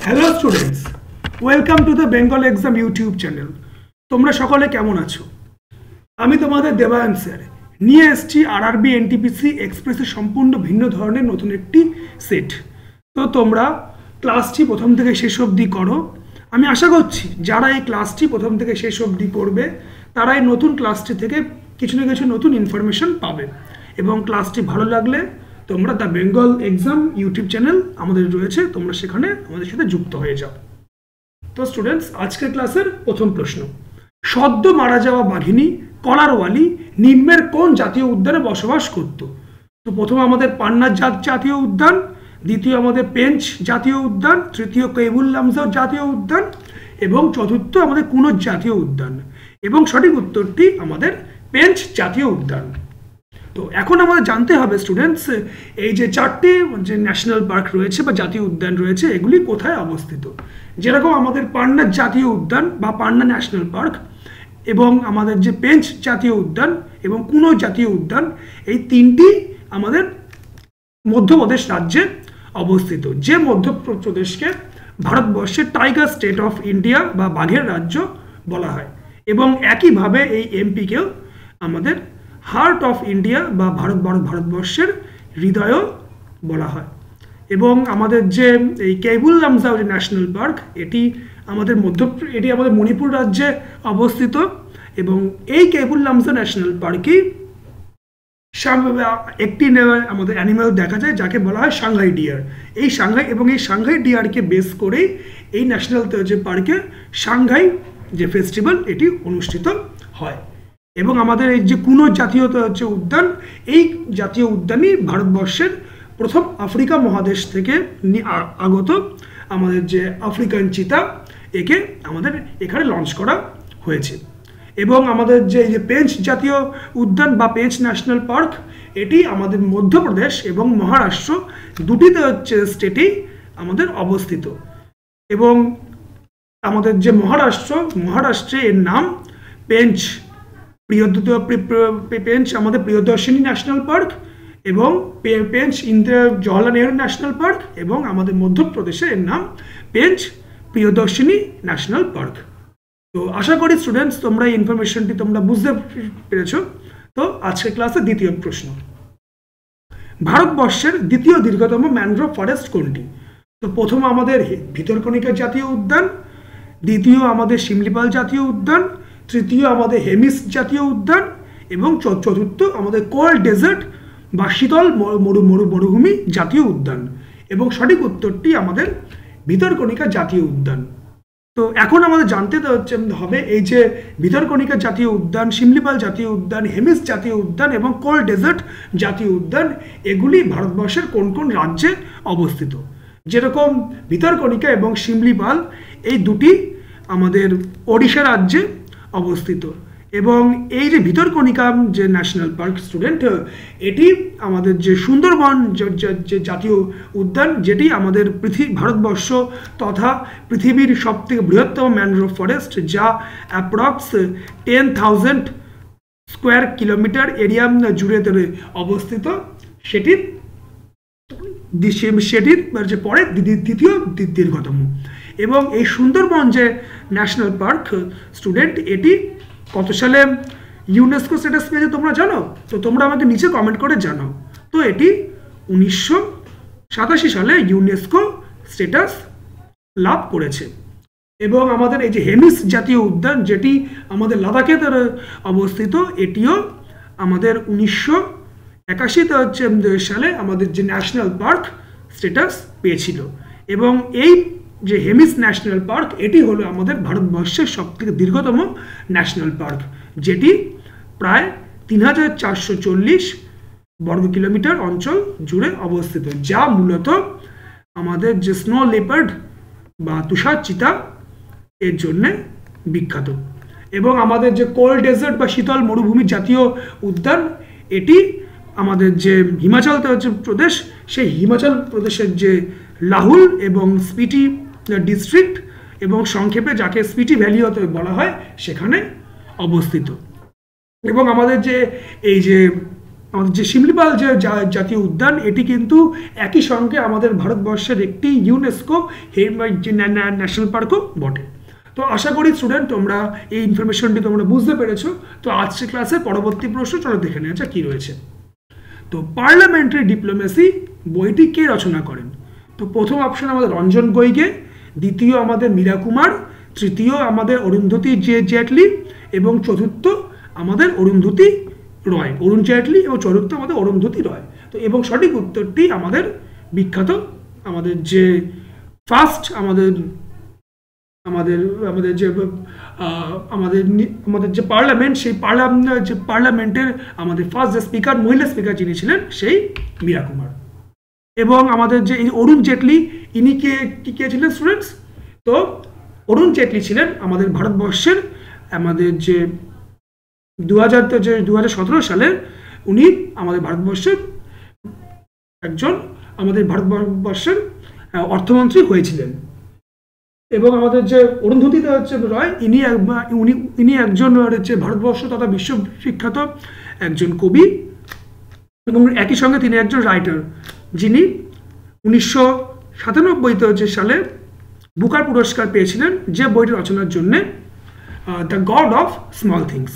Hello students, welcome to the Bengal exam YouTube channel. তোমরা সকলে কেমন আছো? আমি তোমাদের দেবায়ন স্যার নিয়ে এসেছি আরআরবি এনটিপিসি এক্সপ্রেসের সম্পূর্ণ ভিন্ন ধরনের নতুন একটি সেট। তো তোমরা ক্লাসটি প্রথম থেকে শেষ অবধি করো। আমি আশা করছি যারা এই ক্লাসটি প্রথম থেকে শেষ অবধি করবে তারা এই নতুন ক্লাসটি থেকে কিছু না কিছু নতুন ইনফরমেশন পাবে, এবং ক্লাসটি ভালো লাগলে তোমরা the Bengal exam YouTube channel আমাদের রয়েছে, তোমরা সেখানে আমাদের সাথে যুক্ত হয়ে যাও। তো স্টুডেন্টস, আজকের ক্লাসের প্রথম প্রশ্ন, সদ্য মারা যাওয়া বাঘিনী কলারওয়ালি নিম্নের কোন জাতীয় উদ্যানে বসবাস করত? তো প্রথম আমাদের পান্না জাতীয় উদ্যান, দ্বিতীয় আমাদের পেঞ্চ জাতীয় উদ্যান, তৃতীয় কেবুল লামজাও জাতীয় উদ্যান এবং চতুর্থ আমাদের কুনোজ জাতীয় উদ্যান। এবং সঠিক উত্তরটি আমাদের পেঞ্চ জাতীয় উদ্যান। তো এখন আমাদের জানতে হবে স্টুডেন্টস, এই যে চারটি যে ন্যাশনাল পার্ক রয়েছে বা জাতীয় উদ্যান রয়েছে এগুলি কোথায় অবস্থিত। যেরকম আমাদের পান্না জাতীয় উদ্যান বা পান্না ন্যাশনাল পার্ক এবং আমাদের যে পেঞ্চ জাতীয় উদ্যান এবং কুনোজ জাতীয় উদ্যান, এই তিনটি আমাদের মধ্যপ্রদেশ রাজ্যে অবস্থিত, যে মধ্যপ্রদেশকে ভারতবর্ষের টাইগার স্টেট অফ ইন্ডিয়া বা বাঘের রাজ্য বলা হয়। এবং একইভাবে এই এমপিকেও আমাদের হার্ট অফ ইন্ডিয়া বা ভারতবর্ষের হৃদয়ও বলা হয়। এবং আমাদের যে এই কেবুল লামজাও যে ন্যাশনাল পার্ক, এটি আমাদের মণিপুর রাজ্যে অবস্থিত। এবং এই কেবুল লামজাও ন্যাশনাল পার্কেই একটি আমাদের অ্যানিম্যাল দেখা যায় যাকে বলা হয় সাংহাই ডিয়ার। এই সাংহাই ডিয়ারকে বেস করেই এই ন্যাশনাল যে পার্কে সাংহাই যে ফেস্টিভ্যাল এটি অনুষ্ঠিত হয়। এবং আমাদের এই যে কুনোজ জাতীয় যে উদ্যান, এই জাতীয় উদ্যানই ভারতবর্ষের প্রথম আফ্রিকা মহাদেশ থেকে আগত আমাদের যে আফ্রিকান চিতা, একে আমাদের এখানে লঞ্চ করা হয়েছে। এবং আমাদের যে পেঞ্চ জাতীয় উদ্যান বা পেঞ্চ ন্যাশনাল পার্ক, এটি আমাদের মধ্যপ্রদেশ এবং মহারাষ্ট্র দুটিতে স্টেটেই আমাদের অবস্থিত। এবং আমাদের যে মহারাষ্ট্রে এর নাম পেঞ্চ আমাদের প্রিয়দর্শিনী ন্যাশনাল পার্ক এবং পেঞ্চ জওহরলাল নেহরু ন্যাশনাল পার্ক, এবং আমাদের মধ্যপ্রদেশে এর নাম পেঞ্চ প্রিয়দর্শিনী ন্যাশনাল পার্ক। তো আশা করি স্টুডেন্টস তোমরা এই ইনফরমেশনটি তোমরা বুঝতে পেরেছ। তো আজকের ক্লাসে দ্বিতীয় প্রশ্ন, ভারতবর্ষের দ্বিতীয় দীর্ঘতম ম্যানগ্রোভ ফরেস্ট কোনটি? তো প্রথম আমাদের ভিতরকণিকা জাতীয় উদ্যান, দ্বিতীয় আমাদের শিমলিপাল জাতীয় উদ্যান, তৃতীয় আমাদের হেমিস জাতীয় উদ্যান এবং চতুর্থ আমাদের কোল্ড ডেজার্ট বা শীতল মরুভূমি জাতীয় উদ্যান। এবং সঠিক উত্তরটি আমাদের ভিতরকণিকা জাতীয় উদ্যান। তো এখন আমাদের জানতে হবে এই যে ভিতরকণিকা জাতীয় উদ্যান, শিমলিপাল জাতীয় উদ্যান, হেমিস জাতীয় উদ্যান এবং কোল্ড ডেজার্ট জাতীয় উদ্যান, এগুলি ভারতবর্ষের কোন কোন রাজ্যে অবস্থিত। যেরকম ভিতরকণিকা এবং শিমলিপাল এই দুটি আমাদের ওড়িশা রাজ্যে অবস্থিত। এবং এই যে ভিতরকণিকা যে ন্যাশনাল পার্ক স্টুডেন্ট, এটি আমাদের যে সুন্দরবন যে জাতীয় উদ্যান, যেটি আমাদের ভারতবর্ষ তথা পৃথিবীর সবথেকে বৃহত্তম ম্যানগ্রোভ ফরেস্ট, যা অ্যাপ্রক্স 10,000 স্কোয়ার কিলোমিটার এরিয়া জুড়ে অবস্থিত, সেটির যে পরে দ্বিতীয় দীর্ঘতম। এবং এই সুন্দরবন যে ন্যাশনাল পার্ক স্টুডেন্ট, এটি কত সালে ইউনেস্কো স্ট্যাটাস পেয়েছে তোমরা জানো? তো তোমরা আমাকে নিচে কমেন্ট করে জানাও। তো এটি 1987 সালে ইউনেস্কো স্ট্যাটাস লাভ করেছে। এবং আমাদের এই যে হেমিস জাতীয় উদ্যান, যেটি আমাদের লাদাখে অবস্থিত, এটিও আমাদের 1981 সালে আমাদের যে ন্যাশনাল পার্ক স্ট্যাটাস পেয়েছিল। এবং এই যে হেমিস ন্যাশনাল পার্ক, এটি হলো আমাদের ভারতবর্ষের সবথেকে দীর্ঘতম ন্যাশনাল পার্ক, যেটি প্রায় 3,440 বর্গ কিলোমিটার অঞ্চল জুড়ে অবস্থিত, যা মূলত আমাদের যে স্নো লেপার্ড বা তুষার চিতা এর জন্যে বিখ্যাত। এবং আমাদের যে কোল্ড ডেজার্ট বা শীতল মরুভূমি জাতীয় উদ্যান, এটি আমাদের যে হিমাচল প্রদেশ, সেই হিমাচল প্রদেশের যে লাহুল এবং স্পিটি ডিস্ট্রিক্ট এবং সংক্ষেপে যাকে স্পিটি ভ্যালি বলা হয়, সেখানে অবস্থিত। এবং আমাদের যে এই যে আমাদের যে শিমলিপাল যে জাতীয় উদ্যান এটি কিন্তু একই সঙ্গে আমাদের ভারতবর্ষের একটি ইউনেস্কো ন্যাশনাল পার্কও বটে। তো আশা করি স্টুডেন্ট তোমরা এই ইনফরমেশনটি তোমরা বুঝতে পেরেছো। তো আজকের ক্লাসে পরবর্তী প্রশ্ন চলো দেখে নেওয়া যাক কি রয়েছে। তো পার্লামেন্টারি ডিপ্লোমেসি বইটি কে রচনা করেন? তো প্রথম অপশন আমাদের রঞ্জন গইগে, দ্বিতীয় আমাদের মীরা কুমার, তৃতীয় আমাদের অরুন্ধতী জেটলি এবং চতুর্থ আমাদের অরুন্ধতী রয়। অরুণ জেটলি এবং চতুর্থ আমাদের অরুন্ধতী রয়। তো এবং সঠিক উত্তরটি আমাদের বিখ্যাত আমাদের যে ফার্স্ট আমাদের যে আমাদের যে পার্লামেন্ট সেই পার্লামেন্টের আমাদের ফার্স্ট যে স্পিকার মহিলা স্পিকার যিনি ছিলেন সেই মীরা কুমার। এবং আমাদের যে অরুণ জেটলি ইনি কে ছিলেন স্টুডেন্টস? তো অরুণ জেটলি ছিলেন আমাদের ভারতবর্ষের আমাদের যে 2017 সালে উনি আমাদের ভারতবর্ষের অর্থমন্ত্রী হয়েছিলেন। এবং আমাদের যে অরুন্ধতী রয় ইনি একজন হচ্ছে ভারতবর্ষ তথা বিশ্ববিখ্যাত একজন কবি এবং একই সঙ্গে তিনি একজন রাইটার যিনি 1997 সালে বুকার পুরস্কার পেয়েছিলেন যে বইটি রচনার জন্য the god of small things.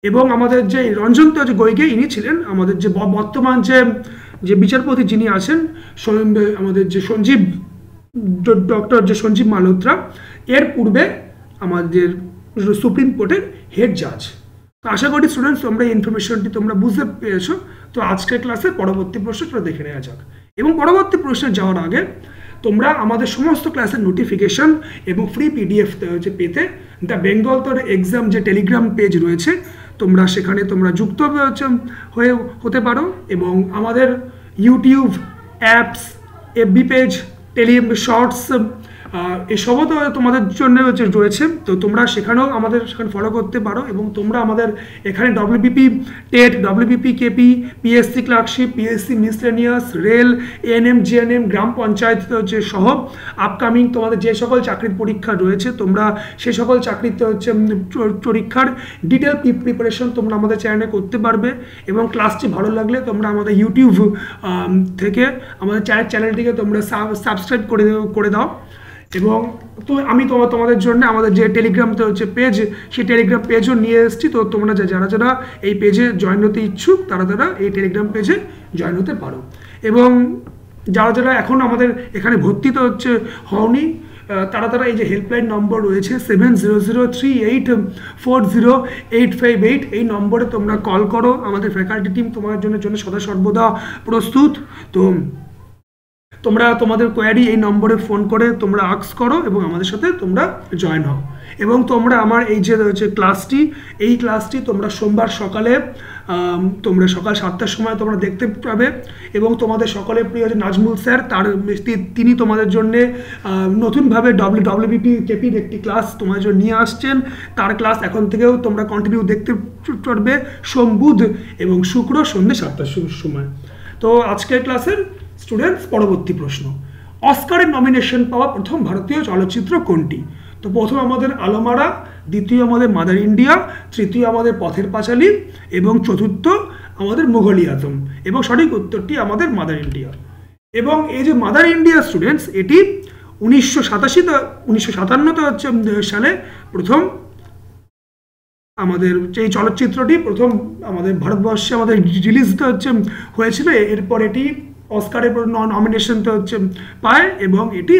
এবং আমাদের যে রঞ্জন গইগে ইনি ছিলেন আমাদের যে বর্তমান যে বিচারপতি যিনি আছেন আমাদের যে ডক্টর যে সঞ্জীব মালহোত্রা, এর পূর্বে আমাদের সুপ্রিম কোর্টের হেড জাজ। তো আশা করি স্টুডেন্টস তোমরা এই ইনফরমেশনটি তোমরা বুঝতে পেরেছো। তো আজকের ক্লাসে পরবর্তী প্রশ্নটা দেখে নেওয়া যাক। এবং পরবর্তী প্রশ্নে যাওয়ার আগে তোমরা আমাদের সমস্ত ক্লাসের নোটিফিকেশন এবং ফ্রি পিডিএফ পেতে দ্য বেঙ্গল এক্সাম যে টেলিগ্রাম পেজ রয়েছে তোমরা সেখানে তোমরা যুক্ত হতে পারো। এবং আমাদের YouTube apps, FB page, shorts এসবও তো তোমাদের জন্য রয়েছে। তো তোমরা সেখানেও আমাদের সেখানে ফলো করতে পারো। এবং তোমরা আমাদের এখানে WBP TET, WBP KP, PSC clerkship, PSC miscellaneous, rail, ANM, GNM, গ্রাম পঞ্চায়েত সহ আপকামিং তোমাদের যে সকল চাকরির পরীক্ষা রয়েছে তোমরা সে সকল চাকরিতে পরীক্ষার ডিটেল প্রিপারেশন তোমরা আমাদের চ্যানেলে করতে পারবে। এবং ক্লাসটি ভালো লাগলে তোমরা আমাদের ইউটিউব থেকে আমাদের চ্যানেলটিকে তোমরা সাবস্ক্রাইব করে দাও। এবং তো আমি তোমাদের জন্য আমাদের যে টেলিগ্রাম পেজ সেই টেলিগ্রাম পেজও নিয়ে এসেছি। তো তোমরা যারা এই পেজে জয়েন হতে ইচ্ছুক তারা এই টেলিগ্রাম পেজে জয়েন হতে পারো। এবং যারা এখন আমাদের এখানে ভর্তি হওনি তারা এই যে হেল্পলাইন নম্বর রয়েছে 7003840858 এই নম্বরে তোমরা কল করো। আমাদের ফ্যাকাল্টি টিম তোমাদের জন্য সদা সর্বদা প্রস্তুত। তো তোমরা তোমাদের কোয়ারি এই নম্বরে ফোন করে তোমরা আস্ক করো এবং আমাদের সাথে তোমরা জয়েন হও। এবং তোমরা আমার এই যে এই ক্লাসটি তোমরা সোমবার সকালে তোমরা সকাল 7টার সময় তোমরা দেখতে পাবে। এবং তোমাদের সকলের প্রিয় যে নাজমুল স্যার তিনি তোমাদের জন্য নতুনভাবে WBP কেপির একটি ক্লাস তোমাদের জন্য নিয়ে আসছেন। তার ক্লাস এখন থেকেও তোমরা কন্টিনিউ দেখতে পারবে সোম, বুধ এবং শুক্র সন্ধ্যে 7টার সময়। তো আজকের ক্লাসের স্টুডেন্টস পরবর্তী প্রশ্ন, অস্কারের নমিনেশন পাওয়া প্রথম ভারতীয় চলচ্চিত্র কোনটি? তো প্রথম আমাদের আলোমারা, দ্বিতীয় আমাদের মাদার ইন্ডিয়া, তৃতীয় আমাদের পথের পাঁচালী এবং চতুর্থ আমাদের মুঘল-ই আজম। এবং সঠিক উত্তরটি আমাদের মাদার ইন্ডিয়া। এবং এই যে মাদার ইন্ডিয়া স্টুডেন্টস এটি 1957 সালে প্রথম আমাদের এই চলচ্চিত্রটি প্রথম আমাদের ভারতবর্ষে আমাদের রিলিজ হয়েছিল। এরপর এটি অস্কারের নমিনেশন পায় এবং এটি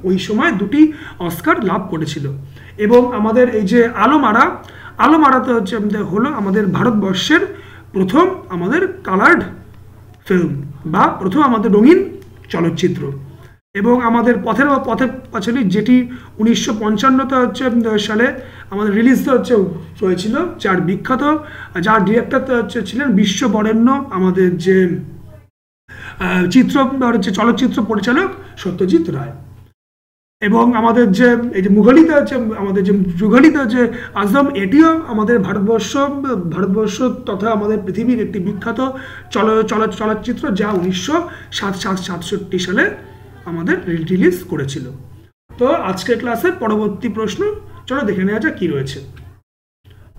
ওই সময় দুটি অস্কার লাভ করেছিল। এবং আমাদের এই যে আলোমারাতে হলো আমাদের ভারতবর্ষের প্রথম আমাদের কালার্ড ফিল্ম বা প্রথম আমাদের রঙিন চলচ্চিত্র। এবং আমাদের পথের পাঁচালী যেটি 1955 সালে আমাদের রিলিজ হয়েছিল, যার ডিরেক্টর ছিলেন বিশ্ববরেণ্য আমাদের যে চলচ্চিত্র পরিচালক সত্যজিৎ রায়। এবং আমাদের যে এই যে মুঘল-ই আজম এটিও আমাদের ভারতবর্ষ তথা আমাদের পৃথিবীর একটি বিখ্যাত চলচ্চিত্র যা 1967 সালে আমাদের রিলিজ করেছিল। তো আজকের ক্লাসের পরবর্তী প্রশ্ন চলো দেখে নেওয়া যাক কি রয়েছে।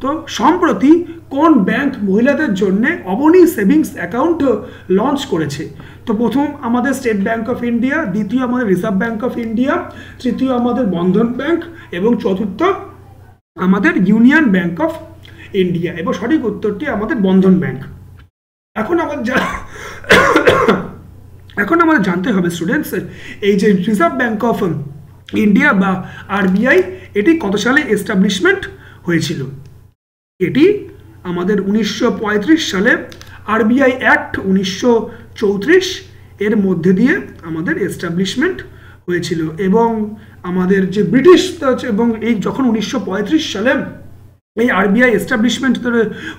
তো সম্প্রতি কোন ব্যাংক মহিলাদের জন্য অবনী সেভিংস অ্যাকাউন্ট লঞ্চ করেছে? তো প্রথম আমাদের স্টেট ব্যাংক অফ ইন্ডিয়া, দ্বিতীয় আমাদের রিজার্ভ ব্যাংক অফ ইন্ডিয়া, তৃতীয় আমাদের বন্ধন ব্যাংক এবং চতুর্থ আমাদের ইউনিয়ন ব্যাংক অফ ইন্ডিয়া। এবং সঠিক উত্তরটি আমাদের বন্ধন ব্যাংক। এখন আমাদের জানতে হবে স্টুডেন্টস, এই যে রিজার্ভ ব্যাংক অফ ইন্ডিয়া বা আরবিআই, এটি কত সালে এস্টাবলিশমেন্ট হয়েছিল? এটি আমাদের 1935 সালে আরবিআই অ্যাক্ট 1934 এর মধ্যে দিয়ে আমাদের এস্টাবলিশমেন্ট হয়েছিল। এবং আমাদের যে ব্রিটিশ এবং এই যখন 1935 সালে এই আরবিআই এস্টাবলিশমেন্ট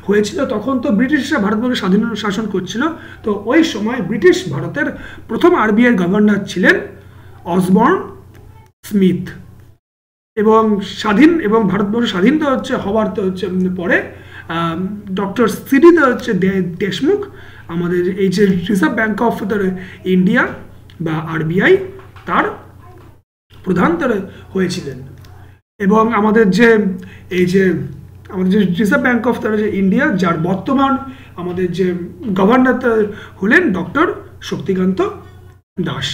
হয়েছিল, তখন তো ব্রিটিশরা ভারতবর্ষে স্বাধীন শাসন করছিল। তো ওই সময় ব্রিটিশ ভারতের প্রথম আরবিআই গভর্নর ছিলেন অসবর্ন স্মিথ। এবং ভারতবর্ষ স্বাধীন হওয়ার পরে ডক্টর সিডি দেশমুখ আমাদের এই যে রিজার্ভ ব্যাংক অফ ইন্ডিয়া বা আরবিআই তার প্রধান হয়েছিলেন। এবং আমাদের যে রিজার্ভ ব্যাংক অফ ইন্ডিয়া, যার বর্তমান আমাদের যে গভর্নর হলেন ডক্টর শক্তিকান্ত দাস।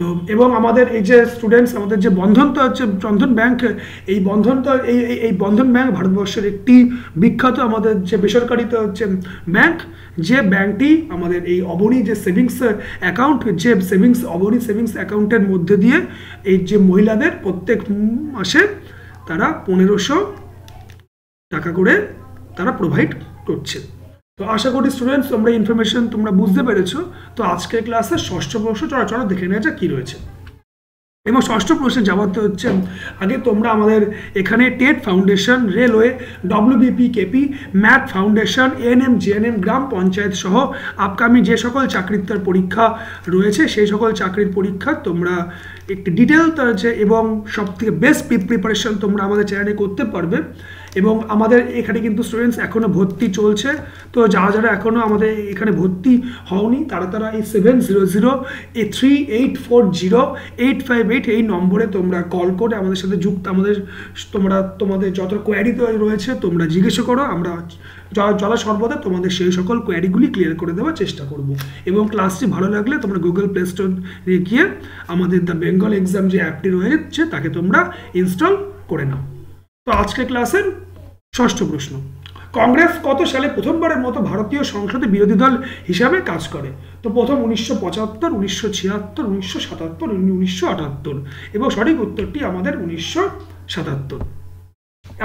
তো এবং আমাদের এই যে স্টুডেন্টস, আমাদের যে বন্ধন ব্যাংক, এই বন্ধন ব্যাংক ভারতবর্ষের একটি বিখ্যাত আমাদের যে বেসরকারি ব্যাংক, যে ব্যাংকটি আমাদের এই অবনী যে সেভিংস অ্যাকাউন্ট, যে অবনী সেভিংস অ্যাকাউন্টের মধ্যে দিয়ে এই যে মহিলাদের প্রত্যেক মাসে তারা 1500 টাকা করে তারা প্রোভাইড করছে। তো আশা করি স্টুডেন্টস তোমরা ইনফরমেশন তোমরা বুঝতে পেরেছো। তো আজকের ক্লাসে ষষ্ঠ প্রশ্ন চলো দেখে নেওয়া যাক কি রয়েছে। এবং ষষ্ঠ প্রশ্নে যাওয়াতে আগে তোমরা আমাদের এখানে TET foundation, railway, WBP-KP, math foundation, ANM, JNM, গ্রাম পঞ্চায়েত সহ আপকামিং যে সকল চাকরির পরীক্ষা রয়েছে সেই সকল চাকরির পরীক্ষা তোমরা একটি ডিটেল এবং সবথেকে বেস্ট প্রিপারেশন তোমরা আমাদের চ্যানেলে করতে পারবে। এবং আমাদের এখানে কিন্তু স্টুডেন্টস এখনও ভর্তি চলছে। তো যারা এখনও আমাদের এখানে ভর্তি হওনি তারা এই 7003840858 এই নম্বরে তোমরা কল করে আমাদের সাথে তোমাদের যত কোয়ারি রয়েছে তোমরা জিজ্ঞাসা করো। আমরা যথাসর্বদা তোমাদের সেই সকল কোয়ারিগুলি ক্লিয়ার করে দেওয়ার চেষ্টা করব। এবং ক্লাসটি ভালো লাগলে তোমরা গুগল প্লে স্টোর গিয়ে আমাদের দ্য বেঙ্গল এক্সাম যে অ্যাপটি রয়েছে তাকে তোমরা ইনস্টল করে নাও। তো আজকের ক্লাসের ষষ্ঠ প্রশ্ন, কংগ্রেস কত সালে প্রথমবারের মতো ভারতীয় সংসদে বিরোধী দল হিসাবে কাজ করে? তো প্রথম 1975, 1976, 1977, 1978 এবং সঠিক উত্তরটি আমাদের 1977।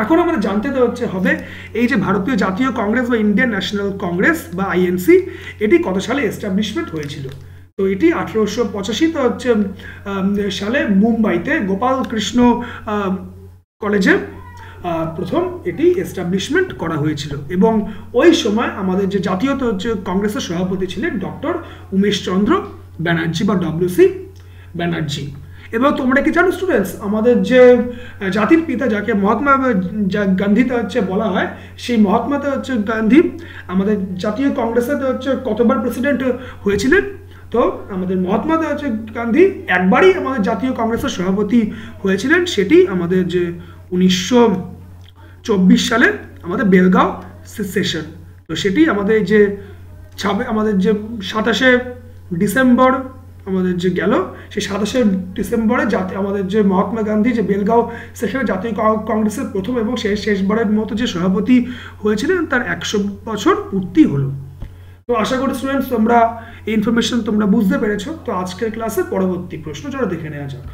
এখন আমাদের জানতে হবে এই যে ভারতীয় জাতীয় কংগ্রেস বা ইন্ডিয়ান ন্যাশনাল কংগ্রেস বা INC, এটি কত সালে এস্টাবলিশমেন্ট হয়েছিল? তো এটি 1885 সালে মুম্বাইতে গোপাল কৃষ্ণ কলেজে প্রথম এটি এস্টাবলিশমেন্ট করা হয়েছিল। এবং ওই সময় আমাদের যে জাতীয় কংগ্রেসের সভাপতি ছিলেন ডক্টর উমেশ চন্দ্র ব্যানার্জি বা WC ব্যানার্জি। এবং তোমরা কি জানো স্টুডেন্টস, আমাদের যে জাতির পিতা যাকে মহাত্মা গান্ধীতে বলা হয়, সেই মহাত্মা গান্ধী আমাদের জাতীয় কংগ্রেসের কতবার প্রেসিডেন্ট হয়েছিলেন? তো আমাদের মহাত্মা গান্ধী একবারই আমাদের জাতীয় কংগ্রেসের সভাপতি হয়েছিলেন, সেটি আমাদের যে 1924 সালে আমাদের বেলগাঁও সেশন। তো সেটি আমাদের যে 27শে ডিসেম্বর আমাদের যে গেল, সেই 27শে ডিসেম্বরে আমাদের যে মহাত্মা গান্ধী যে বেলগাঁও সেশনে জাতীয় কংগ্রেসের প্রথম এবং শেষবারের মতো যে সভাপতি হয়েছিলেন তার 100 বছর পূর্তি হলো। তো আশা করি স্টুডেন্টস তোমরা এই ইনফরমেশন তোমরা বুঝতে পেরেছো। তো আজকের ক্লাসে পরবর্তী প্রশ্ন চলো দেখে নেওয়া যাক।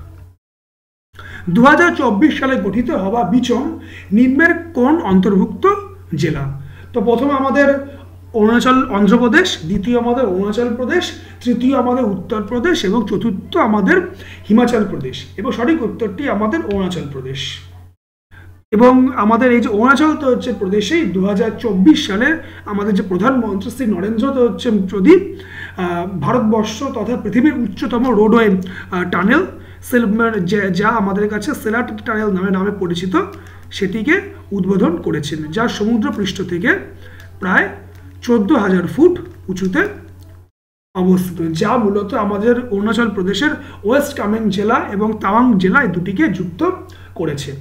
2024 সালে গঠিত হওয়া বিচম নিম্নের কোন অন্তর্ভুক্ত জেলা? তো প্রথম আমাদের অন্ধ্রপ্রদেশ, দ্বিতীয় আমাদের অরুণাচল প্রদেশ, তৃতীয় আমাদের উত্তরপ্রদেশ এবং চতুর্থ আমাদের হিমাচল প্রদেশ। এবং সঠিক উত্তরটি আমাদের অরুণাচল প্রদেশ। এবং আমাদের এই যে অরুণাচল প্রদেশেই 2024 সালে আমাদের যে প্রধানমন্ত্রী শ্রী নরেন্দ্র মোদী ভারতবর্ষ তথা পৃথিবীর উচ্চতম রোডওয়ে টানেল যা আমাদের কাছে সেলাট টানেল নামে পরিচিত, সেটিকে উদ্বোধন করেছেন, যা সমুদ্রপৃষ্ঠ থেকে প্রায় 14,000 ফুট উঁচুতে অবস্থিত, যা মূলত আমাদের অরুণাচল প্রদেশের ওয়েস্ট কামেং জেলা এবং তাওয়াং জেলা এই দুটিকে যুক্ত করেছে।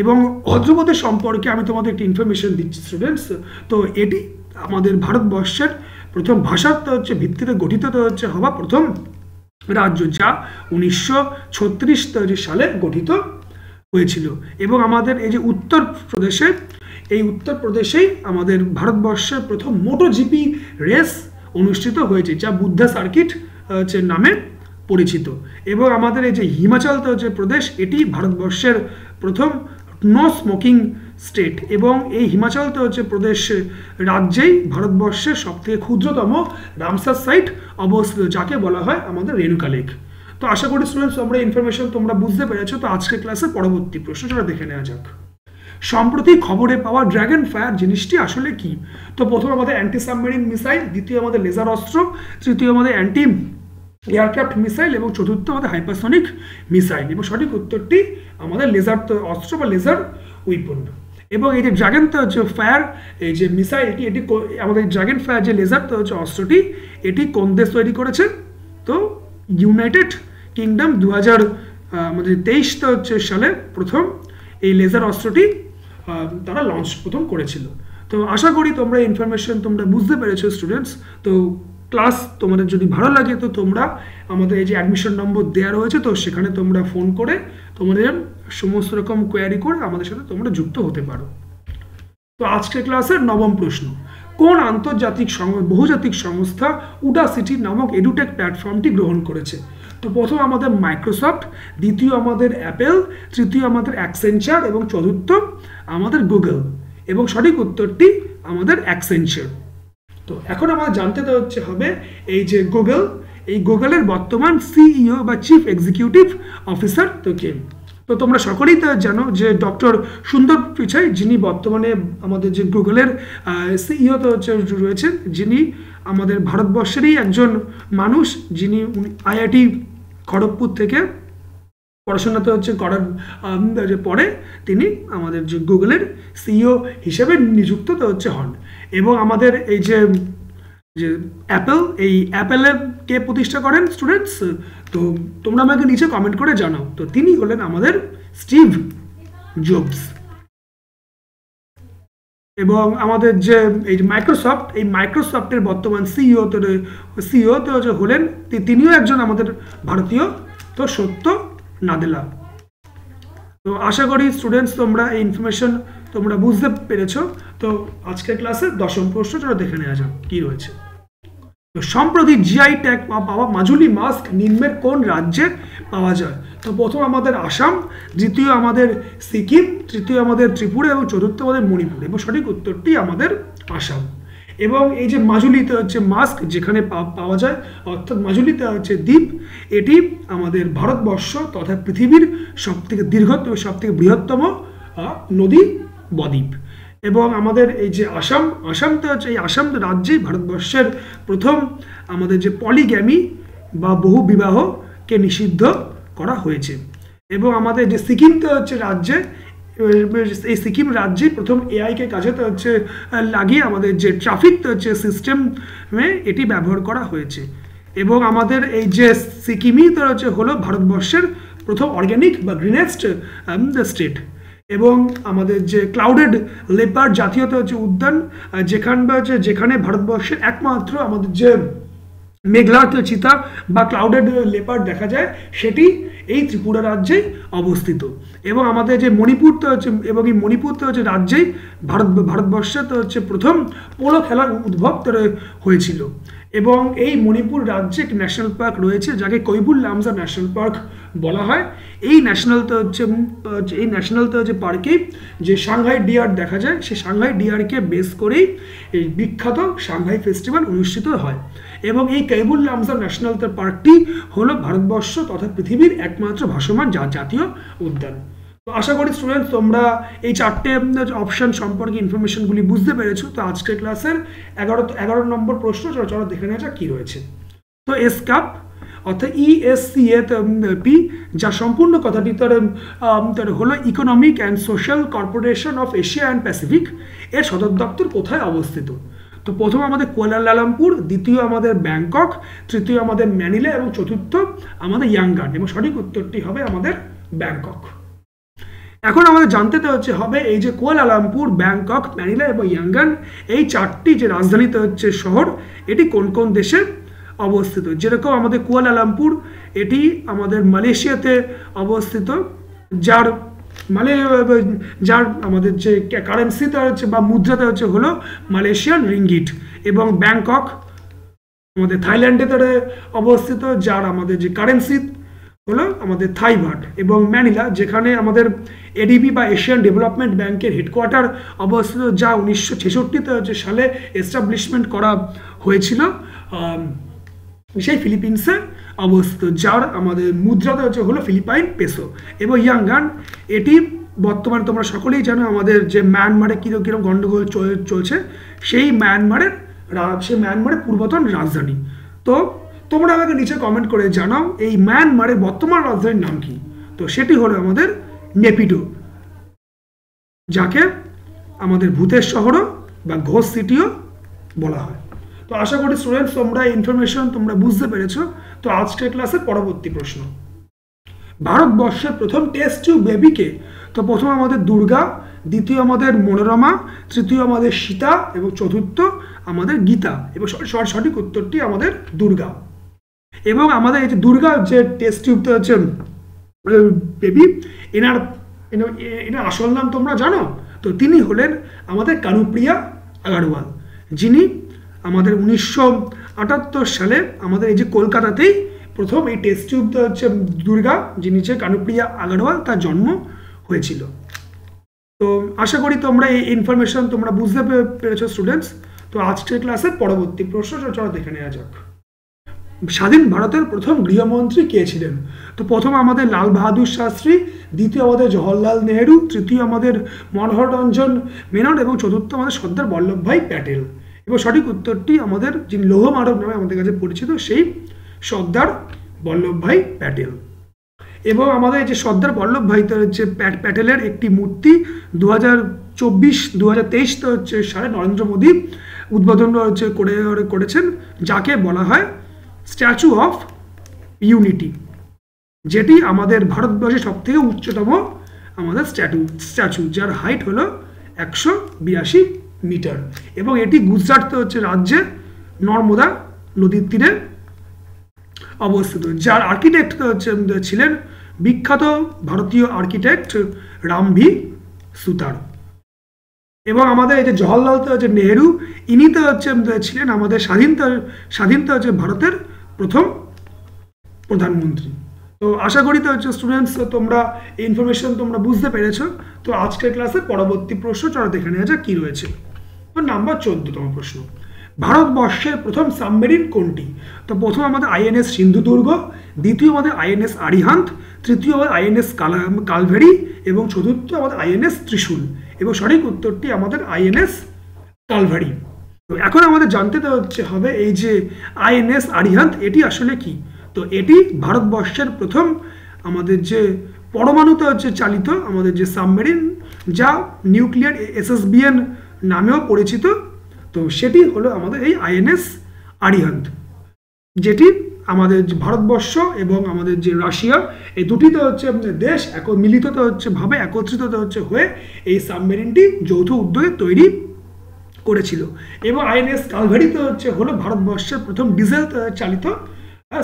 এবং অন্ধ্রপ্রদেশ সম্পর্কে আমি তোমাদের একটি ইনফরমেশন দিচ্ছি স্টুডেন্টস। তো এটি আমাদের ভারতবর্ষের প্রথম ভাষার ভিত্তিতে গঠিত হওয়া প্রথম রাজ্য, যা 1936 সালে গঠিত হয়েছিল। এবং আমাদের এই যে উত্তরপ্রদেশেই আমাদের ভারতবর্ষের প্রথম মোটোজিপি রেস অনুষ্ঠিত হয়েছে, যা বুদ্ধা সার্কিট নামে পরিচিত। এবং আমাদের এই যে হিমাচল প্রদেশ, এটি ভারতবর্ষের প্রথম নো স্মোকিং স্টেট। এবং এই হিমাচল প্রদেশ রাজ্যেই ভারতবর্ষের সবথেকে ক্ষুদ্রতম রামসার সাইট অবস্থিত, যাকে বলা হয় আমাদের রেণুকা লেক। তো আশা করি স্টুডেন্টস তোমরা ইনফরমেশন তোমরা বুঝতে পেরেছো। তো আজকের ক্লাসের পরবর্তী প্রশ্নটা দেখে নেওয়া যাক। সম্প্রতি খবরে পাওয়া ড্রাগন ফায়ার জিনিসটি আসলে কি? তো প্রথম আমাদের অ্যান্টি সাবমেরিন মিসাইল, দ্বিতীয় আমাদের লেজার অস্ত্র, তৃতীয় আমাদের অ্যান্টি এয়ারক্রাফট মিসাইল এবং চতুর্থ আমাদের হাইপারসনিক মিসাইল। এবং সঠিক উত্তরটি আমাদের লেজার অস্ত্র বা লেজার উইপন। এবং এই যে ড্রাগন ফায়ার এই যে মিসাইলটি, এটি আমাদের ড্রাগন ফায়ার যে লেজার অস্ত্রটি, এটি কোন দেশ তৈরি করেছে? তো ইউনাইটেড কিংডম 2023 সালে প্রথম এই লেজার অস্ত্রটি তারা লঞ্চ প্রথম করেছিল। তো আশা করি তোমরা ইনফরমেশন তোমরা বুঝতে পেরেছো স্টুডেন্টস। তো ক্লাস তোমাদের যদি ভালো লাগে তো তোমরা আমাদের এই যে অ্যাডমিশন নম্বর দেওয়া রয়েছে, তো সেখানে তোমরা ফোন করে তোমাদের সমস্ত রকম কোয়ারি করে আমাদের সাথে তোমরা যুক্ত হতে পারো। তো আজকের ক্লাসের নবম প্রশ্ন, কোন আন্তর্জাতিক বহুজাতিক সংস্থা উডাসিটি নামক এডুটেক প্ল্যাটফর্মটি গ্রহণ করেছে? তো প্রথম আমাদের মাইক্রোসফট, দ্বিতীয় আমাদের অ্যাপেল, তৃতীয় আমাদের অ্যাক্সেঞ্চার এবং চতুর্থ আমাদের গুগল। এবং সঠিক উত্তরটি আমাদের অ্যাক্সেঞ্চার। তো এখন আমাদের জানতে হবে এই যে গুগল, এই গুগলের বর্তমান সিইও বা চিফ এক্সিকিউটিভ অফিসার তো কে? তো তোমরা সকলেই তো জানো যে ডক্টর সুন্দর পিচাই, যিনি বর্তমানে আমাদের যে গুগলের সিইও তো রয়েছেন, যিনি আমাদের ভারতবর্ষেরই একজন মানুষ, যিনি আইআইটি খড়গপুর থেকে পড়াশোনা করার পরে তিনি আমাদের যে গুগলের সিইও হিসেবে নিযুক্ত হন। এবং আমাদের এই যে অ্যাপেল, এই অ্যাপেলের কে প্রতিষ্ঠা করেন স্টুডেন্টস? তো তোমরা আমাকে নিচে কমেন্ট করে জানাও। তো তিনি হলেন আমাদের স্টিভ জবস। এবং আমাদের যে এই মাইক্রোসফট, এই মাইক্রোসফটের বর্তমান সিইও তো হলেন, তিনিও একজন আমাদের ভারতীয়, তো সত্য নাদেলা। তো আশা করি স্টুডেন্টস তোমরা এই ইনফরমেশন তোমরা বুঝতে পেরেছো। তো আজকের ক্লাসে দশম প্রশ্ন দেখে নেওয়া যাক কি রয়েছে। তো সম্প্রতি জিআই ট্যাগ পাওয়া মাজুলি মাস্ক নিম্নের কোন রাজ্যে পাওয়া যায়? তো প্রথম আমাদের আসাম, দ্বিতীয় আমাদের সিকিম, তৃতীয় আমাদের ত্রিপুরা এবং চতুর্থ আমাদের মণিপুর। এবং সঠিক উত্তরটি আমাদের আসাম। এবং এই যে মাজুলিতে মাস্ক যেখানে পাওয়া যায়, অর্থাৎ মাজুলিতে দ্বীপ, এটি আমাদের ভারতবর্ষ তথা পৃথিবীর সবথেকে দীর্ঘতম সবথেকে বৃহত্তম নদী বদ্বীপ। এবং আমাদের এই যে আসামতে এই আসাম রাজ্যেই ভারতবর্ষের প্রথম আমাদের যে পলিগ্যামি বা বহু বিবাহকে নিষিদ্ধ করা হয়েছে। এবং আমাদের যে সিকিমতে রাজ্যে, এই সিকিম রাজ্যেই প্রথম এআইকে কাজে লাগিয়ে আমাদের যে ট্রাফিক সিস্টেমে এটি ব্যবহার করা হয়েছে। এবং আমাদের এই যে সিকিমই হলো ভারতবর্ষের প্রথম অর্গ্যানিক বা গ্রিনেস্ট স্টেট। এবং আমাদের যে ক্লাউডেড লেপার্ড জাতীয় উদ্যান, যেখানে ভারতবর্ষের একমাত্র আমাদের যে মেঘলার চিতা বা ক্লাউডেড লেপার্ড দেখা যায়, সেটি এই ত্রিপুরা রাজ্যেই অবস্থিত। এবং আমাদের যে মণিপুর এবং এই মণিপুর রাজ্যেই ভারতবর্ষে প্রথম পোলো খেলার উদ্ভব হয়েছিল। এবং এই মণিপুর রাজ্যে একটি ন্যাশনাল পার্ক রয়েছে, যাকে কৈবুল লামজা ন্যাশনাল পার্ক বলা হয়। এই ন্যাশনাল পার্কেই যে সাংহাই ডিয়ার দেখা যায়, সেই সাংহাই ডিয়ারকে বেস করেই এই বিখ্যাত সাংহাই ফেস্টিভ্যাল অনুষ্ঠিত হয়। এবং এই কৈবুল লামজা ন্যাশনাল পার্কটি হলো ভারতবর্ষ তথা পৃথিবীর একমাত্র ভাসমান জাতীয় উদ্যান। তো আশা করি স্টুডেন্টস তোমরা এই চারটে অপশন সম্পর্কে ইনফরমেশনগুলি বুঝতে পেরেছো। তো আজকের ক্লাসের 11 নম্বর প্রশ্ন চলো দেখে নেওয়া যাক কি রয়েছে। তো এসকাপ অর্থাৎ ESCAP, যা সম্পূর্ণ কথাটি হলো economic and social corporation of Asia and Pacific, এর সদর দপ্তর কোথায় অবস্থিত? তো প্রথম আমাদের কুয়ালালামপুর, দ্বিতীয় আমাদের ব্যাংকক, তৃতীয় আমাদের ম্যানিলা এবং চতুর্থ আমাদের ইয়াঙ্গান। এবং সঠিক উত্তরটি হবে আমাদের ব্যাংকক। এখন আমাদের জানতে হবে এই যে কুয়ালালামপুর, ব্যাংকক, ম্যানিলা এবং ইয়াঙ্গান, এই চারটি যে রাজধানীতে শহর, এটি কোন কোন দেশে অবস্থিত। যেরকম আমাদের কুয়ালালামপুর, এটি আমাদের মালয়েশিয়াতে অবস্থিত, যার যার আমাদের যে কারেন্সিতে বা মুদ্রাতে হলো মালয়েশিয়ান রিঙ্গিট। এবং ব্যাংকক আমাদের থাইল্যান্ডে অবস্থিত, যার আমাদের যে কারেন্সি হলো আমাদের থাই বাট। এবং ম্যানিলা, যেখানে আমাদের এডিবি বা এশিয়ান ডেভেলপমেন্ট ব্যাংকের হেডকোয়ার্টার অবস্থিত, যা 1966 সালে এস্টাবলিশমেন্ট করা হয়েছিল, সেই ফিলিপিন্সে অবস্থিত, যার আমাদের মুদ্রাতে হলো ফিলিপাইন পেসো। এবং ইয়াঙ্গান, এটি বর্তমানে তোমরা সকলেই জানো আমাদের যে মায়ানমারে কিরকম গণ্ডগোল চলছে, সেই মায়ানমারের পূর্বতন রাজধানী। তো তোমরা আমাকে নিচে কমেন্ট করে জানাও এই মায়ানমারের বর্তমান রাজধানীর নাম কি। তো সেটি হলো আমাদের নেপিডো, যাকে আমাদের ভূতের শহরও বা ঘোস্ট সিটিও বলা হয়। তো আশা করি স্টুডেন্টস তোমরা ইনফরমেশন তোমরা বুঝতে পেরেছো। তো আজকের ক্লাসের পরবর্তী প্রশ্ন, ভারতবর্ষের প্রথম টেস্ট টিউব বেবিকে? তো প্রথম আমাদের দুর্গা, দ্বিতীয় আমাদের মনোরমা, তৃতীয় আমাদের সীতা এবং চতুর্থ আমাদের গীতা। এবং সঠিক উত্তরটি আমাদের দুর্গা। এবং আমাদের এই যে দুর্গা যে টেস্ট টিউবটা বেবি, এনার আসল নাম তোমরা জানো? তো তিনি হলেন আমাদের কানুপ্রিয়া আগারওয়াল, যিনি আমাদের 1978 সালে আমাদের এই যে কলকাতাতেই প্রথম এই টেস্ট টিউবটা দুর্গা, যিনি যে কানুপ্রিয়া আগারওয়াল, তার জন্ম হয়েছিল। তো আশা করি তোমরা এই ইনফরমেশন তোমরা বুঝতে পেরেছো স্টুডেন্টস। তো আজকের ক্লাসের পরবর্তী প্রশ্ন চলো দেখে নেওয়া যাক। স্বাধীন ভারতের প্রথম গৃহমন্ত্রী কে ছিলেন? তো প্রথম আমাদের লাল বাহাদুর শাস্ত্রী, দ্বিতীয় আমাদের জওহরলাল নেহেরু, তৃতীয় আমাদের মনোহর রঞ্জন মেনন এবং চতুর্থ আমাদের সর্দার বল্লভভাই প্যাটেল। এবং সঠিক উত্তরটি আমাদের, যিনি লৌহ মানব নামে আমাদের কাছে পরিচিত, সেই সর্দার বল্লভভাই প্যাটেল। এবং আমাদের যে সর্দার বল্লভভাই যে প্যাটেলের একটি মূর্তি 2023 সালে নরেন্দ্র মোদী উদ্বোধন করেছেন, যাকে বলা হয় স্ট্যাচু অফ ইউনিটি, যেটি আমাদের ভারতবর্ষের সবথেকে উচ্চতম আমাদের স্ট্যাচু, যার হাইট হলো 182 মিটার। এবং এটি গুজরাট রাজ্যে নর্মদা নদীর তীরে অবস্থিত, যার আর্কিটেক্ট ছিলেন বিখ্যাত ভারতীয় আর্কিটেক্ট রামভি সুতার। এবং আমাদের এই যে জওহরলাল নেহেরু, ইনি ছিলেন আমাদের স্বাধীনতা ভারতের প্রথম প্রধানমন্ত্রী। তো আশা করি স্টুডেন্টস তোমরা এই ইনফরমেশন তোমরা বুঝতে পেরেছো। তো আজকের ক্লাসে পরবর্তী প্রশ্ন চলো দেখে নেওয়া যাক কি রয়েছে। তো নাম্বার 14তম প্রশ্ন, ভারতবর্ষের প্রথম সাবমেরিন কোনটি? তো প্রথম আমাদের আইএনএস সিন্ধুদুর্গ, দ্বিতীয় আমাদের আইএনএস আরিহান্ত, তৃতীয় আমাদের আইএনএস কালভেরি এবং চতুর্থ আমাদের আইএনএস ত্রিশূল। এবং সঠিক উত্তরটি আমাদের আইএনএস কালভারি। তো এখন আমাদের জানতে হবে এই যে আইএনএস আরিহান্ত, এটি আসলে কি? তো এটি ভারতবর্ষের প্রথম আমাদের যে পরমাণুতে চালিত আমাদের যে সাবমেরিন, যা নিউক্লিয়ার SSBN নামেও পরিচিত। তো সেটি হলো আমাদের এই আইএনএস আরিহান্ত, যেটি আমাদের ভারতবর্ষ এবং আমাদের যে রাশিয়া, এই দুটিতে দেশ মিলিত ভাবে একত্রিত হয়ে এই সাবমেরিনটি যৌথ উদ্যোগে তৈরি করেছিল। এবং আইএনএস কালভারিতে হলো ভারতবর্ষের প্রথম ডিজেল চালিত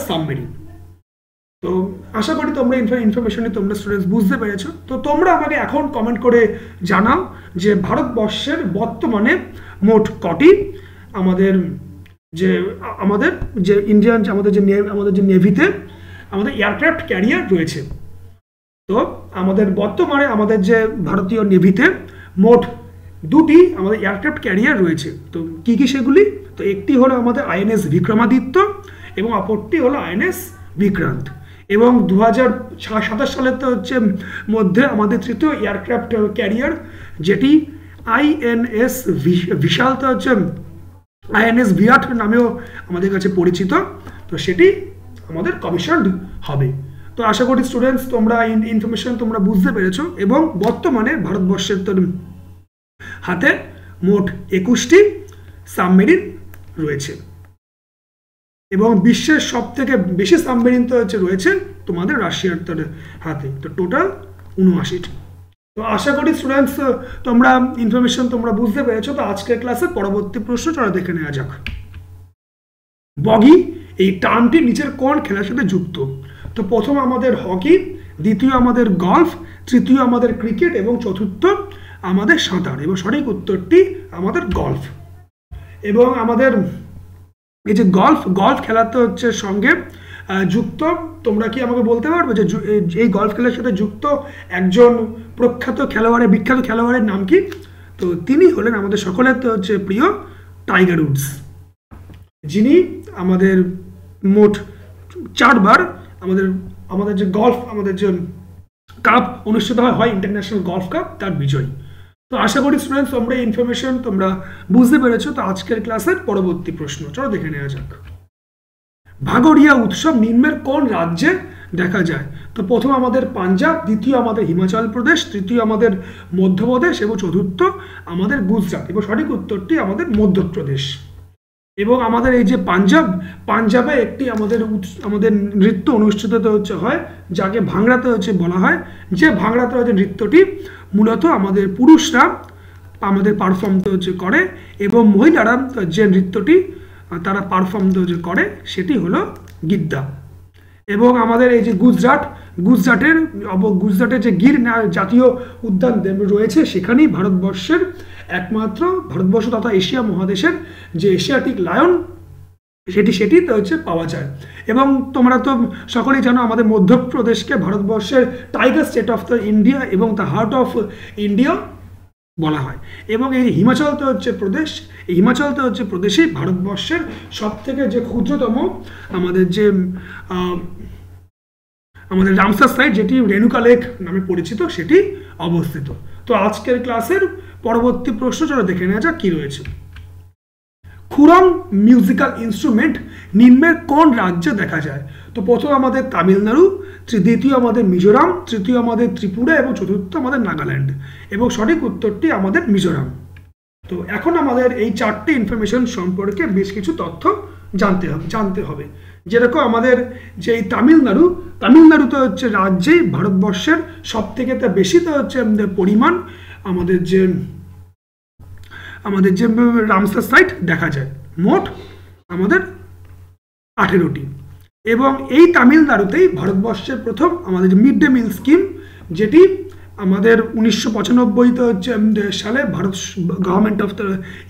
সাবমেরিন। তো আশা করি তোমরা ইনফরমেশনে তোমরা স্টুডেন্টস বুঝতে পেরেছো। তো তোমরা আমাকে এখন কমেন্ট করে জানাও যে ভারতবর্ষের বর্তমানে মোট কটি আমাদের যে ইন্ডিয়ান আমাদের যে নেভিতে আমাদের এয়ারক্রাফট ক্যারিয়ার রয়েছে। তো আমাদের বর্তমানে আমাদের যে ভারতীয় নেভিতে মোট দুটি আমাদের এয়ারক্রাফট ক্যারিয়ার রয়েছে। তো কি কি সেগুলি? তো একটি হলো আমাদের আইএনএস বিক্রমাদিত্য এবং অপরটি হলো আইএনএস বিক্রান্ত। এবং 2027 সালের মধ্যে আমাদের তৃতীয় এয়ারক্রাফট ক্যারিয়ার, যেটি আইএনএস বিশাল আইএনএস বিরাট নামেও আমাদের কাছে পরিচিত। তো সেটি আমাদের কমিশনড হবে। তো আশা করি স্টুডেন্টস তোমরা ইনফরমেশন তোমরা বুঝতে পেরেছো। এবং বর্তমানে ভারতবর্ষের হাতে মোট 21টি সাবমেরিন রয়েছে এবং বিশ্বের সবথেকে বেশি সাবমেরিন রয়েছে তোমাদের রাশিয়ার হাতে। তো টোটাল 79টি। তো আশা করি স্টুডেন্টস তোমরা ইনফরমেশন তোমরা বুঝতে পেরেছো। তো আজকের ক্লাসে পরবর্তী প্রশ্ন চলো দেখে নেওয়া যাক। বগি এই টার্মটি নিচের কোন খেলার সাথে যুক্ত? তো প্রথম আমাদের হকি, দ্বিতীয় আমাদের গলফ, তৃতীয় আমাদের ক্রিকেট এবং চতুর্থ আমাদের সাঁতার। এবং সঠিক উত্তরটি আমাদের গলফ। এবং আমাদের এই যে গলফ খেলাতে হচ্ছে সঙ্গে যুক্ত, তোমরা কি আমাকে বলতে পারবে যে এই গলফ খেলার সাথে যুক্ত একজন বিখ্যাত খেলোয়াড়ের নাম কি? তো তিনি হলেন আমাদের সকলের তো হচ্ছে প্রিয় টাইগার উডস, যিনি আমাদের মোট 4 বার আমাদের যে গলফ আমাদের যে কাপ অনুষ্ঠিত হয় ইন্টারন্যাশনাল গলফ কাপ, তার বিজয়ী। তো আশা করি স্টুডেন্টস তোমরা এই ইনফরমেশন তোমরা বুঝতে পেরেছো। তো আজকের ক্লাসের পরবর্তী প্রশ্ন চলো দেখে নেওয়া যাক। ভাগোরিয়া উৎসব নিম্নের কোন রাজ্যে দেখা যায়? তো প্রথম আমাদের পাঞ্জাব, দ্বিতীয় আমাদের হিমাচল প্রদেশ, তৃতীয় আমাদের মধ্যপ্রদেশ এবং চতুর্থ আমাদের গুজরাট। এবং সঠিক উত্তরটি আমাদের মধ্যপ্রদেশ। এবং আমাদের এই যে পাঞ্জাবে একটি আমাদের নৃত্য অনুষ্ঠিত হয়, যাকে ভাংড়াতে বলা হয়। যে ভাংড়াতে নৃত্যটি মূলত আমাদের পুরুষরা আমাদের পারফর্ম করে এবং মহিলারা যে নৃত্যটি তারা পারফর্ম করে সেটি হলো গিদ্দা। এবং আমাদের এই যে গুজরাটের যে গির জাতীয় উদ্যান রয়েছে, সেখানেই ভারতবর্ষ তথা এশিয়া মহাদেশের যে এশিয়াটিক লায়ন সেটি পাওয়া যায়। এবং তোমরা তো সকলেই জানো আমাদের মধ্যপ্রদেশকে ভারতবর্ষের tiger state of the India এবং দ্য হার্ট অফ ইন্ডিয়া বলা হয়। এবং এই হিমাচল প্রদেশেই ভারতবর্ষের সব থেকে যে ক্ষুদ্রতম আমাদের রামসার সাইট, যেটি রেণুকা লেক নামে পরিচিত, সেটি অবস্থিত। তো আজকের ক্লাসের পরবর্তী প্রশ্ন চলো দেখে নেওয়া যাক কি রয়েছে। খুরং মিউজিক্যাল ইনস্ট্রুমেন্ট নিম্নের কোন রাজ্যে দেখা যায়? তো প্রথম আমাদের তামিলনাড়ু, দ্বিতীয় আমাদের মিজোরাম, তৃতীয় আমাদের ত্রিপুরা এবং চতুর্থ আমাদের নাগাল্যান্ড। এবং সঠিক উত্তরটি আমাদের মিজোরাম। তো এখন আমাদের এই 4টি ইনফরমেশন সম্পর্কে বেশ কিছু তথ্য জানতে হবে। যেরকম আমাদের যে তামিলনাড়ুতে রাজ্যেই ভারতবর্ষের সব থেকে বেশি পরিমাণ আমাদের যে রামসার সাইট দেখা যায়, মোট আমাদের 18টি। এবং এই তামিলনাড়ুতেই ভারতবর্ষের প্রথম আমাদের যে মিড ডে মিল স্কিম, যেটি আমাদের 1995 সালে Bharat government of the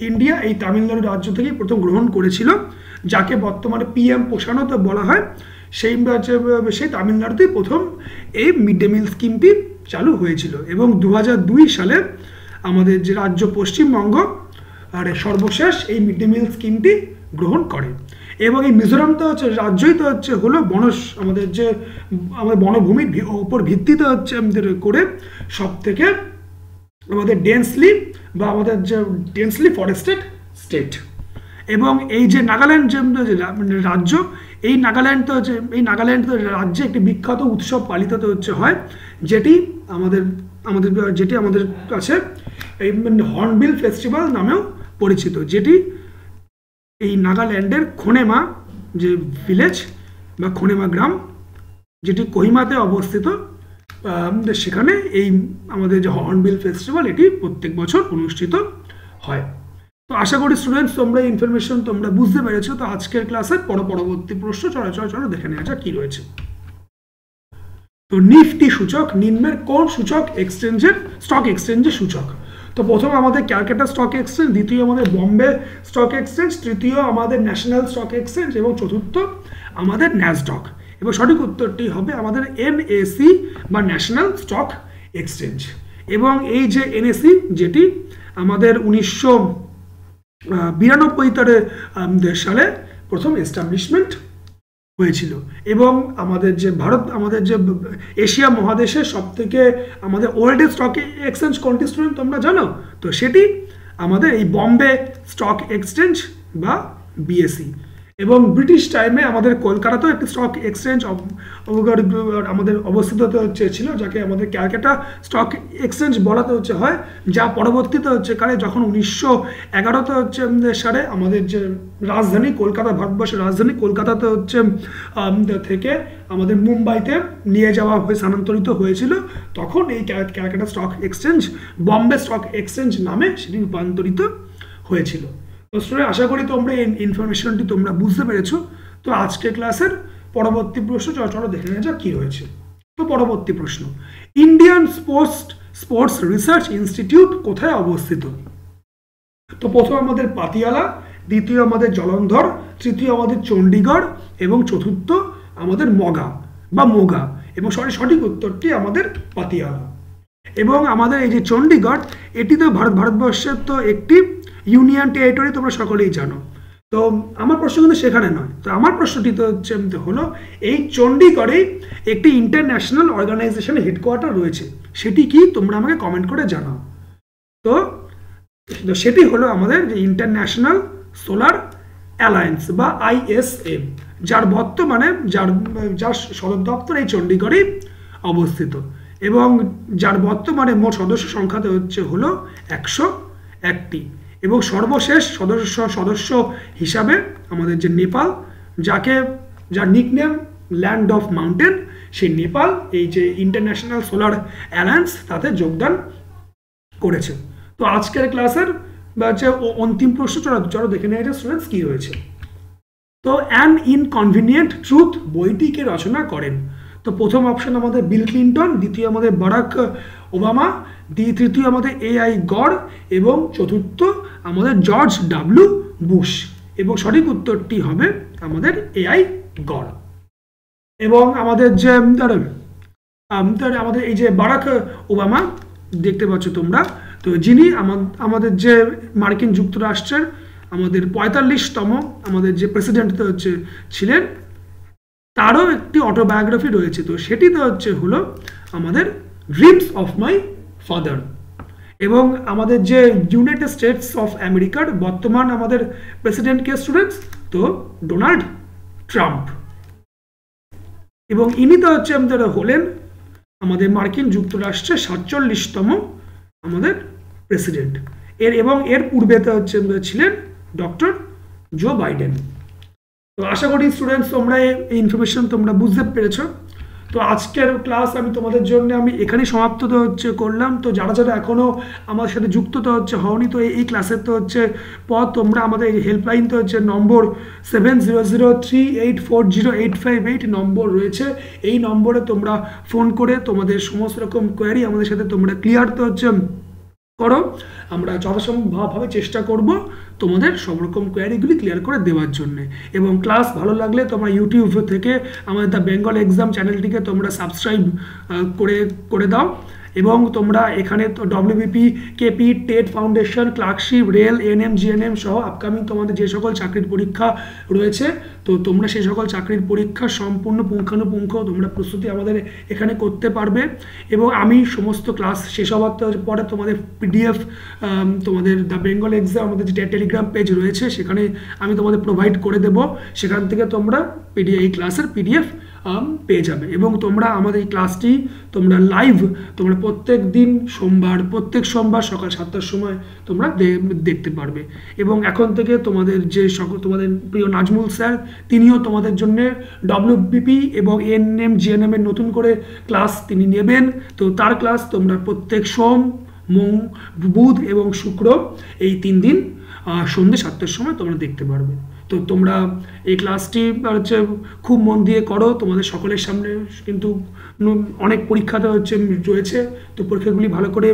India এই তামিলনাড়ু রাজ্য থেকেই প্রথম গ্রহণ করেছিল, যাকে বর্তমানে PM পোষণও তো বলা হয়। সেই তামিলনাড়ুতেই প্রথম এই মিড ডে মিল স্কিমটি চালু হয়েছিল। এবং 2002 সালে আমাদের যে রাজ্য পশ্চিমবঙ্গ সর্বশেষ এই মিড ডে মিল স্কিমটি গ্রহণ করে। এবং এই মিজোরাম রাজ্যই হলো আমাদের বনভূমির উপর ভিত্তিতে করে সব থেকে আমাদের ডেন্সলি ফরেস্টেড স্টেট। এবং এই যে নাগাল্যান্ড রাজ্য, এই নাগাল্যান্ড রাজ্যে একটি বিখ্যাত উৎসব পালিত হয়, যেটি আমাদের কাছে এই হর্নবিল ফেস্টিভ্যাল নামেও পরিচিত, যেটি এই নাগাল্যান্ডের খোনেমা যে ভিলেজ বা খোনেমা গ্রাম, যেটি কোহিমাতে অবস্থিত, সেখানে এই আমাদের যে হর্নবিল ফেস্টিভ্যাল এটি প্রত্যেক বছর অনুষ্ঠিত হয়। তো আশা করি স্টুডেন্টস তোমরা ইনফরমেশন তোমরা বুঝতে পেরেছো। তো আজকের ক্লাসে পরবর্তী প্রশ্ন চলো দেখে নেওয়া যাক কি রয়েছে। তো নিফটি সূচক নিম্নের কোন স্টক এক্সচেঞ্জের সূচক? তো প্রথম আমাদের ক্যালকাটা স্টক এক্সচেঞ্জ, দ্বিতীয় আমাদের বম্বে স্টক এক্সচেঞ্জ, তৃতীয় আমাদের ন্যাশনাল স্টক এক্সচেঞ্জ এবং চতুর্থ আমাদের ন্যাসডক। এবং সঠিক উত্তরটি হবে আমাদের NSE বা ন্যাশনাল স্টক এক্সচেঞ্জ। এবং এই যে NSE, যেটি আমাদের 1992 সালে প্রথম এস্টাবলিশমেন্ট হয়েছিল। এবং আমাদের যে এশিয়া মহাদেশের সব থেকে আমাদের ওল্ডেস্ট স্টক এক্সচেঞ্জ কোনটি স্টুডেন্ট তোমরা জানো? তো সেটি আমাদের এই বম্বে স্টক এক্সচেঞ্জ বা BSE। এবং ব্রিটিশ টাইমে আমাদের কলকাতাতেও একটি স্টক এক্সচেঞ্জ আমাদের অবস্থিত ছিল, যাকে আমাদের ক্যালকাটা স্টক এক্সচেঞ্জ বলাতে হয়, যা পরবর্তীতে কালে যখন 1911 সালে আমাদের যে রাজধানী কলকাতা, ভারতবর্ষের রাজধানী কলকাতাতে থেকে আমাদের মুম্বাইতে নিয়ে যাওয়া হয়ে স্থানান্তরিত হয়েছিল, তখন এই Calcutta stock exchange Bombay stock exchange নামে সেটি রূপান্তরিত হয়েছিল। তো স্টুডেন্ট, আশা করি তোমরা এই ইনফরমেশনটি তোমরা বুঝতে পেরেছো। তো আজকের ক্লাসের পরবর্তী প্রশ্ন চলো দেখে নেওয়া যাক কি রয়েছে। তো পরবর্তী প্রশ্ন, ইন্ডিয়ান স্পোর্টস রিসার্চ ইনস্টিটিউট কোথায় অবস্থিত? তো প্রথম আমাদের পাতিয়ালা, দ্বিতীয় আমাদের জলন্ধর, তৃতীয় আমাদের চণ্ডীগড় এবং চতুর্থ আমাদের মোগা। এবং সঠিক উত্তরটি আমাদের পাতিয়ালা। এবং আমাদের এই যে চণ্ডীগড়, এটি তো ভারতবর্ষের তো একটি ইউনিয়ন টেরিটরি, তোমরা সকলেই জানো। তো আমার প্রশ্ন কিন্তু সেখানে নয়। তো আমার প্রশ্নটি তো হলো, এই চণ্ডীগড়ে একটি ইন্টারন্যাশনাল অর্গানাইজেশনের হেডকোয়ার্টার রয়েছে, সেটি কি? তোমরা আমাকে কমেন্ট করে জানাও। তো সেটি হলো আমাদের যে ইন্টারন্যাশনাল সোলার অ্যালায়েন্স বা ISM, যার বর্তমানে যার সদর দপ্তর এই চণ্ডীগড়েই অবস্থিত, এবং যার বর্তমানে মোট সদস্য সংখ্যাতে হলো 101টি। এবং সর্বশেষ সদস্য হিসাবে আমাদের যে নেপাল, যার নিকনেম ল্যান্ড অফ মাউন্টেন, সেই নেপাল এই যে ইন্টারন্যাশনাল সোলার অ্যালায়েন্স তাতে যোগদান করেছে। তো আজকের ক্লাসের অন্তিম প্রশ্ন চলো দেখে নেওয়া যায় স্টুডেন্টস কি রয়েছে। তো অ্যান ইনকনভিনিয়েন্ট ট্রুথ বইটি কে রচনা করেন? তো প্রথম অপশন আমাদের বিল ক্লিন্টন, দ্বিতীয় আমাদের বারাক ওবামা, তৃতীয় আমাদের AI গড় এবং চতুর্থ আমাদের জর্জ W বুশ। এবং সঠিক উত্তরটি হবে আমাদের AI গড়। এবং আমাদের যে আমাদের এই যে বারাক ওবামা দেখতে পাচ্ছ তোমরা, তো যিনি আমাদের যে মার্কিন যুক্তরাষ্ট্রের আমাদের 45তম আমাদের যে প্রেসিডেন্ট ছিলেন, তারও একটি অটোবায়োগ্রাফি রয়েছে। তো সেটি হলো আমাদের ড্রিমস অফ মাই ফাদার। এবং আমাদের যে ইউনাইটেড স্টেটস অফ আমেরিকার বর্তমান আমাদের প্রেসিডেন্ট কে স্টুডেন্টস? তো ডোনাল্ড ট্রাম্প। এবং ইনি তো আমাদের হলেন আমাদের মার্কিন যুক্তরাষ্ট্রের 47তম আমাদের প্রেসিডেন্ট। এর পূর্বে ছিলেন ডক্টর জো বাইডেন। তো আশা করি স্টুডেন্টস তোমরা এই ইনফরমেশন তোমরা বুঝতে পেরেছো। তো আজকের ক্লাস আমি তোমাদের জন্য এখানেই সমাপ্ত করলাম। তো যারা এখনো আমার সাথে যুক্ত হওনি, তো এই ক্লাসের পর তোমরা আমাদের এই হেল্পলাইন নম্বর 7003840858 নম্বর রয়েছে। এই নম্বরে তোমরা ফোন করে তোমাদের সমস্ত রকম কোয়ারি আমাদের সাথে তোমরা ক্লিয়ার করো। আমরা যথাসম্ভবভাবে চেষ্টা করব তোমাদের সব রকম কোয়ারিগুলি ক্লিয়ার করে দেওয়ার জন্য। এবং ক্লাস ভালো লাগলে তোমরা ইউটিউব থেকে আমাদের দ্য বেঙ্গল এক্সাম চ্যানেলটিকে তোমরা সাবস্ক্রাইব করে দাও। এবং তোমরা এখানে WBP, KP, TET foundation, clerkship, rail, NM, GNM সহ আপকামিং তোমাদের যে সকল চাকরির পরীক্ষা রয়েছে, তো তোমরা সেই সকল চাকরির পরীক্ষা সম্পূর্ণ পুঙ্খানুপুঙ্খ তোমরা প্রস্তুতি আমাদের এখানে করতে পারবে। এবং আমি সমস্ত ক্লাস শেষ হওয়ার পরে তোমাদের PDF তোমাদের দ্য বেঙ্গল এক্সাম আমাদের যে টেলিগ্রাম পেজ রয়েছে সেখানে আমি তোমাদের প্রোভাইড করে দেব। সেখান থেকে তোমরা এই ক্লাসের PDF পেয়ে যাবে। এবং তোমরা আমাদের এই ক্লাসটি তোমরা লাইভ তোমরা প্রত্যেক সোমবার সকাল 7টার সময় তোমরা দেখতে পারবে। এবং এখন থেকে তোমাদের তোমাদের প্রিয় নাজমুল স্যার, তিনিও তোমাদের জন্য WBP এবং NM, GNM এর নতুন করে ক্লাস তিনি নেবেন। তো তার ক্লাস তোমরা প্রত্যেক সোম, বুধ এবং শুক্র এই 3 দিন সন্ধ্যে 7টার সময় তোমরা দেখতে পারবে। তো তোমরা এই ক্লাসটি খুব মন দিয়ে করো। তোমাদের সকলের সামনে কিন্তু অনেক পরীক্ষাতে রয়েছে, তো পরীক্ষাগুলি ভালো করে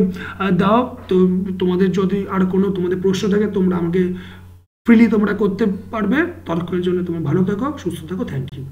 দাও। তো তোমাদের যদি আর কোনো তোমাদের প্রশ্ন থাকে তোমরা আমাকে ফ্রিলি তোমরা করতে পারবে। ততক্ষণের জন্য তোমরা ভালো থাকো, সুস্থ থাকো। Thank you.